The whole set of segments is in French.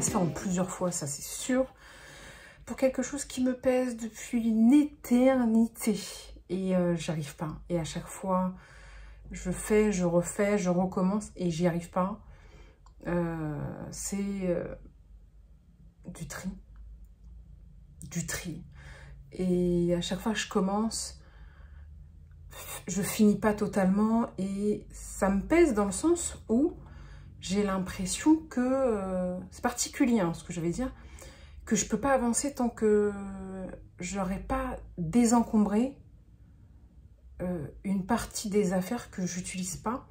se faire en plusieurs fois, ça c'est sûr. Pour quelque chose qui me pèse depuis une éternité. Et j'arrive pas. Et à chaque fois, je fais, je refais, je recommence et j'y arrive pas. C'est du tri. Du tri. Et à chaque fois que je commence, je finis pas totalement. Et ça me pèse dans le sens où j'ai l'impression que... c'est particulier hein, ce que je vais dire. Que je peux pas avancer tant que j'aurais pas désencombré une partie des affaires que j'utilise pas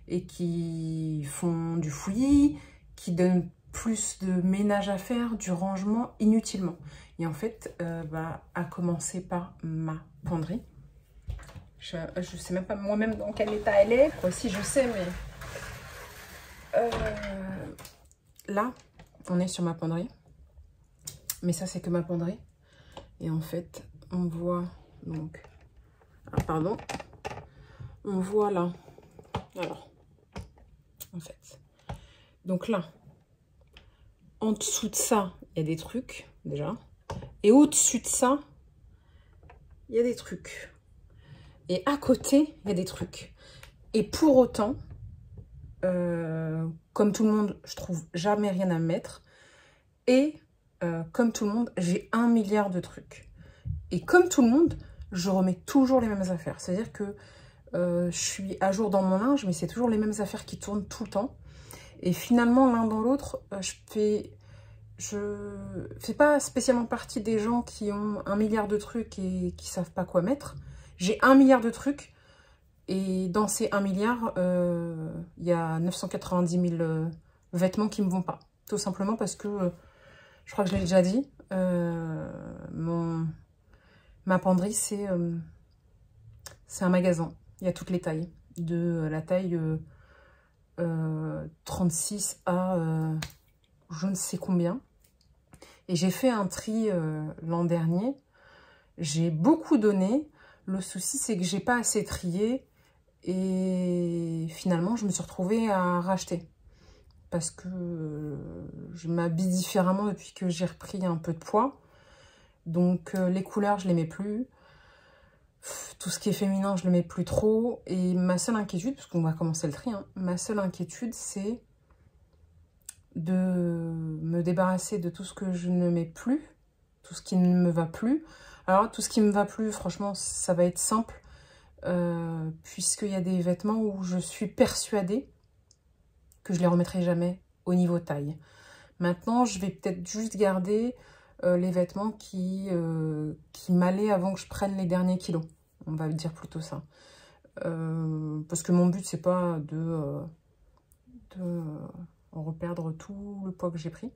et qui font du fouillis, qui donnent plus de ménage à faire, du rangement inutilement. Et en fait, à commencer par ma penderie. Je sais même pas moi-même dans quel état elle est. Quoi, si je sais, mais... là, on est sur ma penderie. Mais ça, c'est que ma penderie. Et en fait, on voit donc... Ah, pardon. On voit là. Alors, en fait. Donc là, en dessous de ça, il y a des trucs, déjà. Et au-dessus de ça, il y a des trucs. Et à côté, il y a des trucs. Et pour autant, comme tout le monde, je trouve jamais rien à mettre. Et... comme tout le monde, j'ai 1 milliard de trucs. Et comme tout le monde, je remets toujours les mêmes affaires. C'est-à-dire que je suis à jour dans mon linge, mais c'est toujours les mêmes affaires qui tournent tout le temps. Et finalement, l'un dans l'autre, je fais pas spécialement partie des gens qui ont 1 milliard de trucs et qui savent pas quoi mettre. J'ai 1 milliard de trucs. Et dans ces 1 milliard, il y a 990 000 vêtements qui me vont pas. Tout simplement parce que... je crois que je l'ai déjà dit, ma penderie, c'est un magasin. Il y a toutes les tailles. De la taille 36 à je ne sais combien. Et j'ai fait un tri l'an dernier. J'ai beaucoup donné. Le souci, c'est que j'ai pas assez trié. Et finalement, je me suis retrouvée à racheter. Parce que je m'habille différemment depuis que j'ai repris un peu de poids. Donc les couleurs, je les mets plus. Tout ce qui est féminin, je le mets plus trop. Et ma seule inquiétude, parce qu'on va commencer le tri, hein, ma seule inquiétude, c'est de me débarrasser de tout ce que je ne mets plus. Tout ce qui ne me va plus. Alors, tout ce qui me va plus, franchement, ça va être simple. Puisqu'il y a des vêtements où je suis persuadée que je les remettrai jamais au niveau taille. Maintenant, je vais peut-être juste garder les vêtements qui m'allaient avant que je prenne les derniers kilos. On va dire plutôt ça. Parce que mon but, c'est pas de reperdre tout le poids que j'ai pris.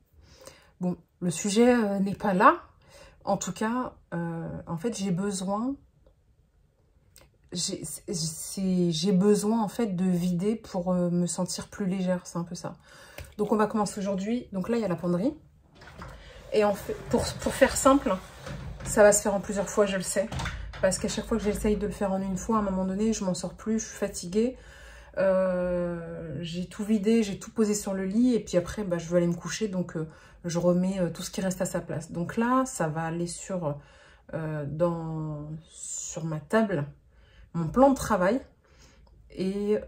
Bon, le sujet n'est pas là. En tout cas, en fait, j'ai besoin... j'ai besoin en fait de vider pour me sentir plus légère, c'est un peu ça. Donc on va commencer aujourd'hui. Donc là il y a la penderie. Et en fait, pour faire simple, ça va se faire en plusieurs fois, je le sais. Parce qu'à chaque fois que j'essaye de le faire en une fois, à un moment donné, je m'en sors plus, je suis fatiguée. J'ai tout vidé, j'ai tout posé sur le lit. Et puis après, je veux aller me coucher, donc je remets tout ce qui reste à sa place. Donc là, ça va aller sur ma table. Mon plan de travail et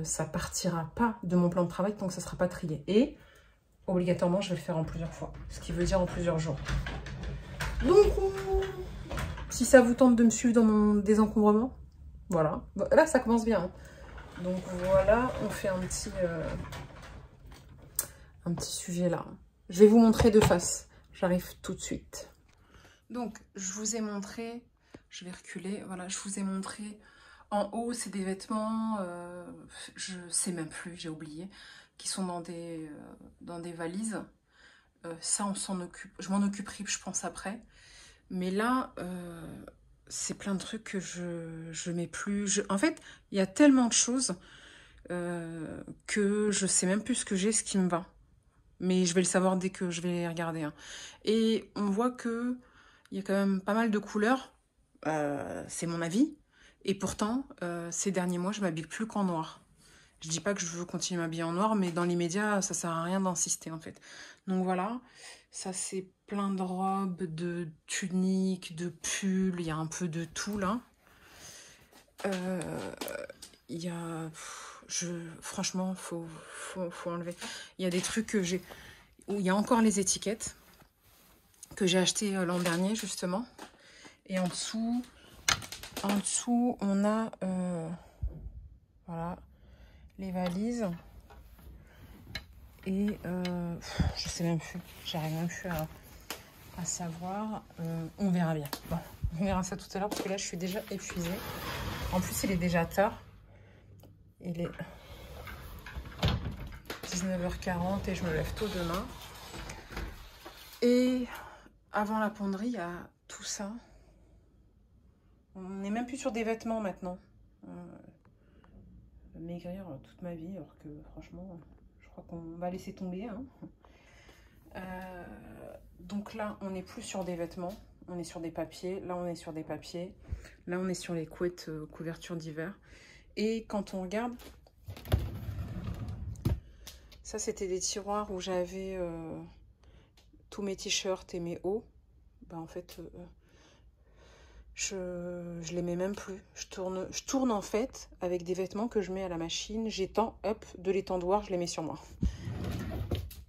ça partira pas de mon plan de travail tant que ça sera pas trié. Et obligatoirement, je vais le faire en plusieurs fois, ce qui veut dire en plusieurs jours. Donc, si ça vous tente de me suivre dans mon désencombrement, voilà. Là, ça commence bien. Hein. Donc voilà, on fait un petit sujet là. Je vais vous montrer de face. J'arrive tout de suite. Donc, je vous ai montré... Je vais reculer. Voilà, je vous ai montré en haut, c'est des vêtements, je sais même plus, j'ai oublié, qui sont dans des valises. Ça, on s'en occupe. Je m'en occuperai, je pense, après. Mais là, c'est plein de trucs que je mets plus. En fait, il y a tellement de choses que je sais même plus ce que j'ai, ce qui me va. Mais je vais le savoir dès que je vais les regarder. Hein. Et on voit que il y a quand même pas mal de couleurs. C'est mon avis. Et pourtant, ces derniers mois, je m'habille plus qu'en noir. Je dis pas que je veux continuer à m'habiller en noir, mais dans l'immédiat, ça sert à rien d'insister en fait. Donc voilà, ça c'est plein de robes, de tuniques, de pulls, il y a un peu de tout là. Il y a... franchement, faut enlever. Il y a des trucs que j'ai... où il y a encore les étiquettes que j'ai acheté l'an dernier justement. Et en dessous, on a voilà, les valises. Et je sais même plus, j'arrive même plus à savoir. On verra bien. Bon, on verra ça tout à l'heure parce que là je suis déjà épuisée. En plus il est déjà tard. Il est 19h40 et je me lève tôt demain. Et avant la penderie, il y a tout ça. On n'est même plus sur des vêtements maintenant. Maigrir toute ma vie, alors que franchement, je crois qu'on va laisser tomber. Hein. Donc là, on n'est plus sur des vêtements, on est sur des papiers. Là, on est sur des papiers. Là, on est sur les couettes couverture d'hiver. Et quand on regarde, ça, c'était des tiroirs où j'avais tous mes t-shirts et mes hauts. Bah, en fait, je les mets même plus. Je tourne en fait avec des vêtements que je mets à la machine. J'étends, hop, de l'étendoir, je les mets sur moi.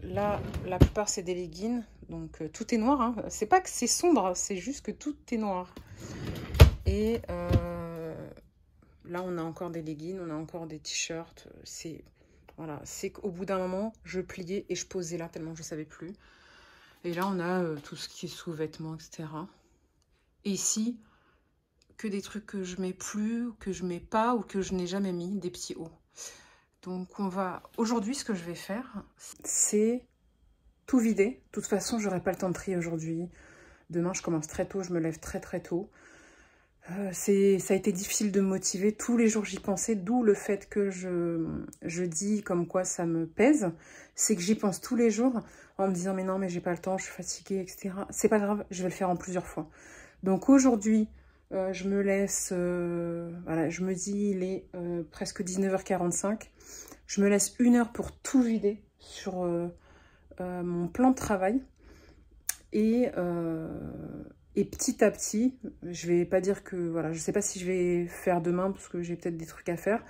Là, la plupart, c'est des leggings. Donc, tout est noir. Hein. C'est pas que c'est sombre, c'est juste que tout est noir. Et là, on a encore des leggings, on a encore des t-shirts. Voilà, c'est qu'au bout d'un moment, je pliais et je posais là tellement je ne savais plus. Et là, on a tout ce qui est sous-vêtements, etc. Et ici, que des trucs que je mets plus, que je mets pas ou que je n'ai jamais mis, des petits hauts. Donc, aujourd'hui, ce que je vais faire, c'est tout vider. De toute façon, j'aurai pas le temps de trier aujourd'hui. Demain, je commence très tôt, je me lève très très tôt. Ça a été difficile de me motiver. Tous les jours, j'y pensais, d'où le fait que je dis comme quoi ça me pèse. C'est que j'y pense tous les jours en me disant, mais non, mais j'ai pas le temps, je suis fatiguée, etc. C'est pas grave, je vais le faire en plusieurs fois. Donc aujourd'hui, je me laisse, voilà, je me dis, il est presque 19h45. Je me laisse 1 heure pour tout vider sur mon plan de travail. Et petit à petit, je vais pas dire que, voilà, je sais pas si je vais faire demain parce que j'ai peut-être des trucs à faire.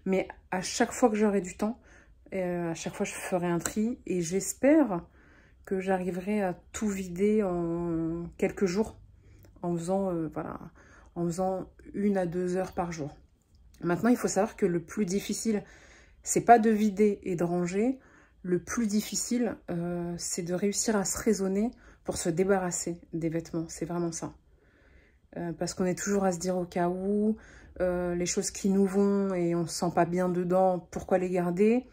Mais à chaque fois que j'aurai du temps, à chaque fois je ferai un tri. Et j'espère que j'arriverai à tout vider en quelques jours. En faisant, voilà, en faisant 1 à 2 heures par jour. Maintenant, il faut savoir que le plus difficile, c'est pas de vider et de ranger. Le plus difficile, c'est de réussir à se raisonner pour se débarrasser des vêtements. C'est vraiment ça. Parce qu'on est toujours à se dire au cas où, les choses qui nous vont et on ne se sent pas bien dedans, pourquoi les garder?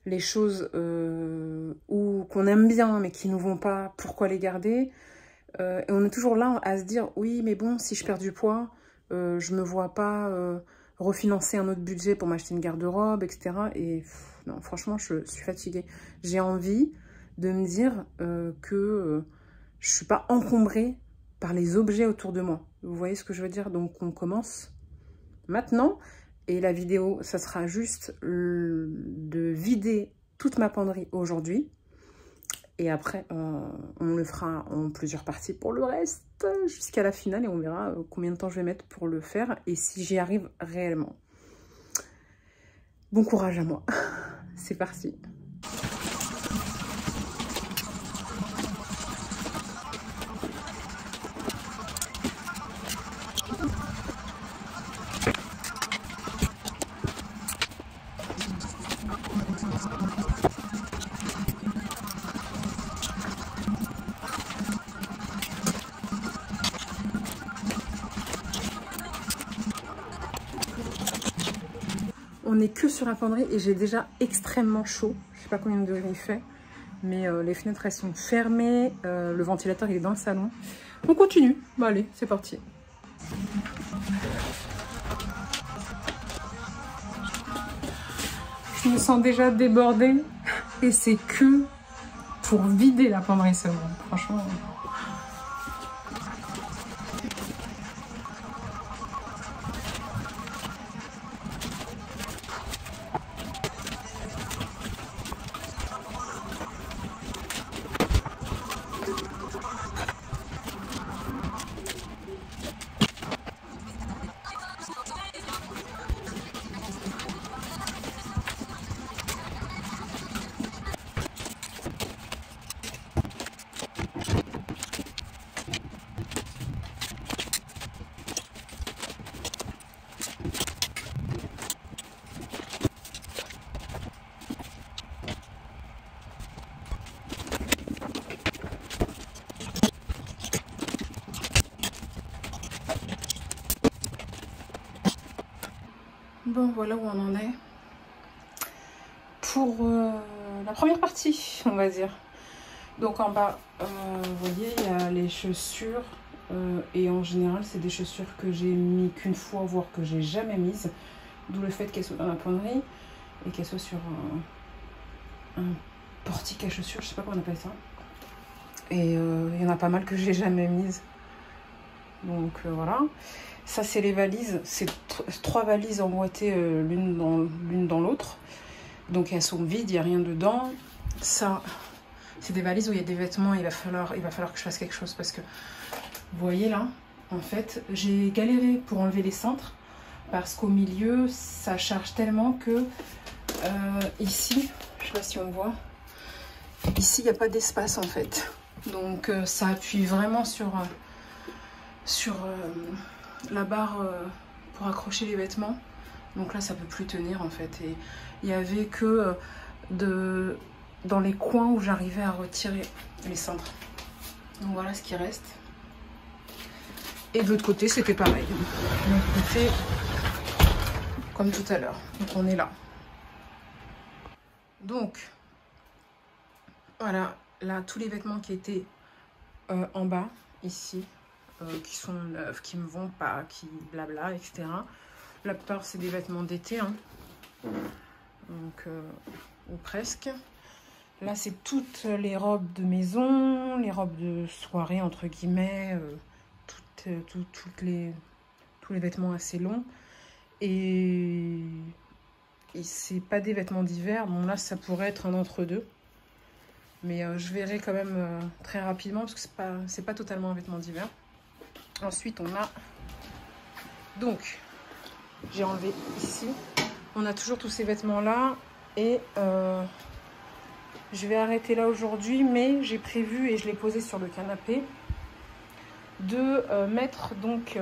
Les choses qu'on aime bien mais qui ne nous vont pas, pourquoi les garder? Et on est toujours là à se dire, oui, mais bon, si je perds du poids, je ne me vois pas refinancer un autre budget pour m'acheter une garde-robe, etc. Et non, franchement, je suis fatiguée. J'ai envie de me dire que je ne suis pas encombrée par les objets autour de moi. Vous voyez ce que je veux dire? Donc, on commence maintenant. Et la vidéo, ça sera juste de vider toute ma penderie aujourd'hui. Et après, on le fera en plusieurs parties pour le reste, jusqu'à la finale. Et on verra combien de temps je vais mettre pour le faire et si j'y arrive réellement. Bon courage à moi. C'est parti. On n'est que sur la penderie et j'ai déjà extrêmement chaud. Je ne sais pas combien de degrés il fait, mais les fenêtres elles sont fermées, le ventilateur il est dans le salon. On continue. Bon allez, c'est parti. Je me sens déjà débordée et c'est que pour vider la penderie seulement. Franchement. Bon, voilà où on en est pour la première partie, on va dire. Donc en bas, vous voyez, il y a les chaussures. Et en général, c'est des chaussures que j'ai mis qu'une fois, voire que j'ai jamais mises. D'où le fait qu'elles soient dans la penderie et qu'elles soient sur un portique à chaussures, je sais pas comment on appelle ça. Et il y en a pas mal que j'ai jamais mises. Donc voilà. Ça, c'est les valises. C'est 3 valises emboîtées l'une dans l'autre. Donc elles sont vides, il n'y a rien dedans. Ça, c'est des valises où il y a des vêtements. Il va falloir que je fasse quelque chose parce que vous voyez là, en fait, j'ai galéré pour enlever les cintres parce qu'au milieu, ça charge tellement que ici, je sais pas si on voit, ici, il n'y a pas d'espace en fait. Donc ça appuie vraiment sur la barre pour accrocher les vêtements. Donc là, ça peut plus tenir en fait. Et il n'y avait que dans les coins où j'arrivais à retirer les cintres. Donc voilà ce qui reste. Et de l'autre côté, c'était pareil. De l'autre côté, comme tout à l'heure. Donc on est là. Donc, voilà, là, tous les vêtements qui étaient en bas, ici, qui sont neufs, qui me vont pas, qui blabla, etc. La plupart, c'est des vêtements d'été, hein. Donc, ou presque. Là, c'est toutes les robes de maison, les robes de soirée, entre guillemets, tous les vêtements assez longs. Et c'est pas des vêtements d'hiver. Bon, là, ça pourrait être un entre-deux. Mais je verrai quand même très rapidement parce que c'est pas totalement un vêtement d'hiver. Ensuite, on a... Donc, j'ai enlevé ici. On a toujours tous ces vêtements-là. Et je vais arrêter là aujourd'hui. Mais j'ai prévu, et je l'ai posé sur le canapé, de mettre donc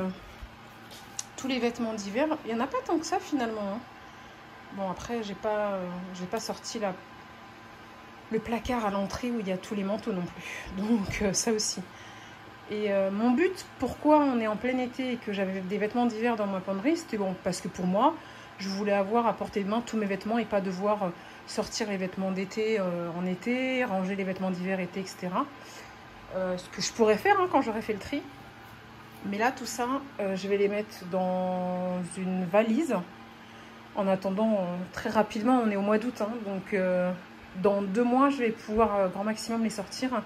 tous les vêtements d'hiver. Il n'y en a pas tant que ça finalement, hein. Bon, après, j'ai pas sorti le placard à l'entrée où il y a tous les manteaux non plus. Donc ça aussi. Et mon but, pourquoi on est en plein été et que j'avais des vêtements d'hiver dans ma penderie, c'était bon, parce que pour moi, je voulais avoir à portée de main tous mes vêtements et pas devoir sortir les vêtements d'été en été, ranger les vêtements d'hiver été, etc. Ce que je pourrais faire hein, quand j'aurai fait le tri. Mais là, tout ça, je vais les mettre dans une valise. En attendant, très rapidement, on est au mois d'août. Hein, donc, dans 2 mois, je vais pouvoir grand maximum les sortir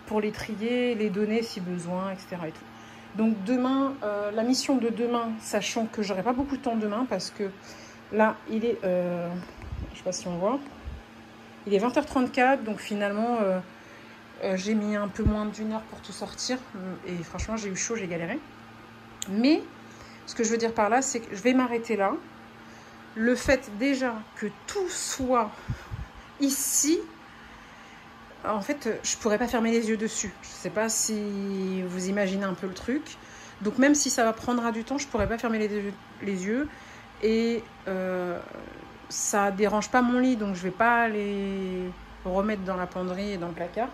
pour les trier, les donner si besoin, etc. Et tout. Donc, demain, la mission de demain, sachant que j'aurai pas beaucoup de temps demain, parce que là, il est... je sais pas si on voit. Il est 20h34, donc finalement... j'ai mis un peu moins d'1 heure pour tout sortir et franchement j'ai eu chaud, j'ai galéré. Mais ce que je veux dire par là, c'est que je vais m'arrêter là. Le fait déjà que tout soit ici, en fait, je pourrais pas fermer les yeux dessus. Je sais pas si vous imaginez un peu le truc. Donc même si ça prendra du temps, je pourrais pas fermer les yeux. Et ça dérange pas mon lit, donc je vais pas les remettre dans la penderie et dans le placard.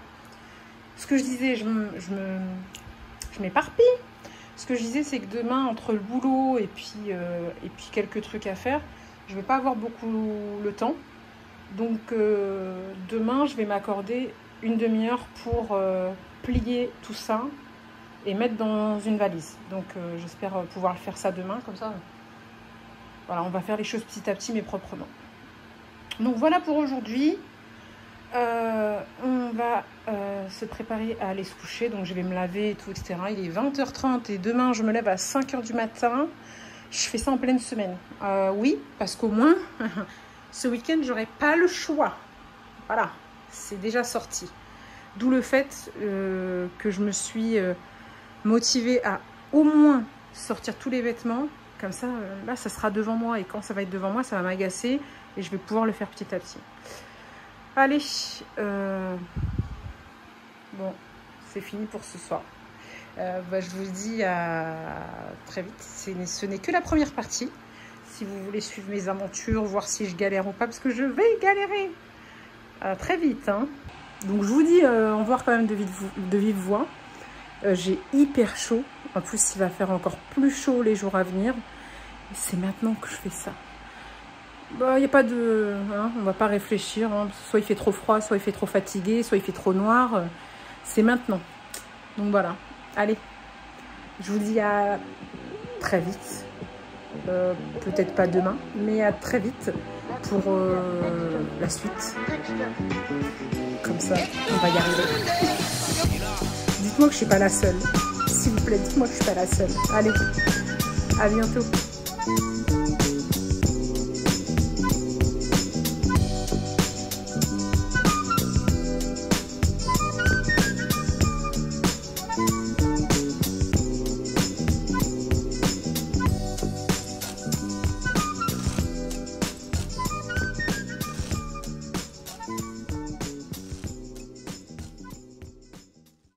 Ce que je disais, je m'éparpille. Ce que je disais, c'est que demain, entre le boulot et puis quelques trucs à faire, je ne vais pas avoir beaucoup le temps. Donc, demain, je vais m'accorder une demi-heure pour plier tout ça et mettre dans une valise. Donc, j'espère pouvoir faire ça demain, comme ça. Voilà, on va faire les choses petit à petit, mais proprement. Donc, voilà pour aujourd'hui. On va se préparer à aller se coucher, donc je vais me laver et tout, etc. Il est 20h30 et demain je me lève à 5h du matin. Je fais ça en pleine semaine. Oui, parce qu'au moins ce week-end j'aurai pas le choix. Voilà, c'est déjà sorti. D'où le fait que je me suis motivée à au moins sortir tous les vêtements. Comme ça, là ça sera devant moi et quand ça va être devant moi, ça va m'agacer et je vais pouvoir le faire petit à petit. Allez, bon, c'est fini pour ce soir. Je vous dis à très vite. Ce n'est que la première partie. Si vous voulez suivre mes aventures, voir si je galère ou pas, parce que je vais galérer. Très vite. Hein. Donc je vous dis au revoir quand même de vive voix. J'ai hyper chaud. En plus, il va faire encore plus chaud les jours à venir. C'est maintenant que je fais ça. bah, y a pas de... Hein, on va pas réfléchir. Hein, soit il fait trop froid, soit il fait trop fatigué, soit il fait trop noir. C'est maintenant. Donc voilà. Allez. Je vous dis à très vite. Peut-être pas demain, mais à très vite pour la suite. Comme ça, on va y arriver. Dites-moi que je suis pas la seule. S'il vous plaît, dites-moi que je suis pas la seule. Allez, à bientôt.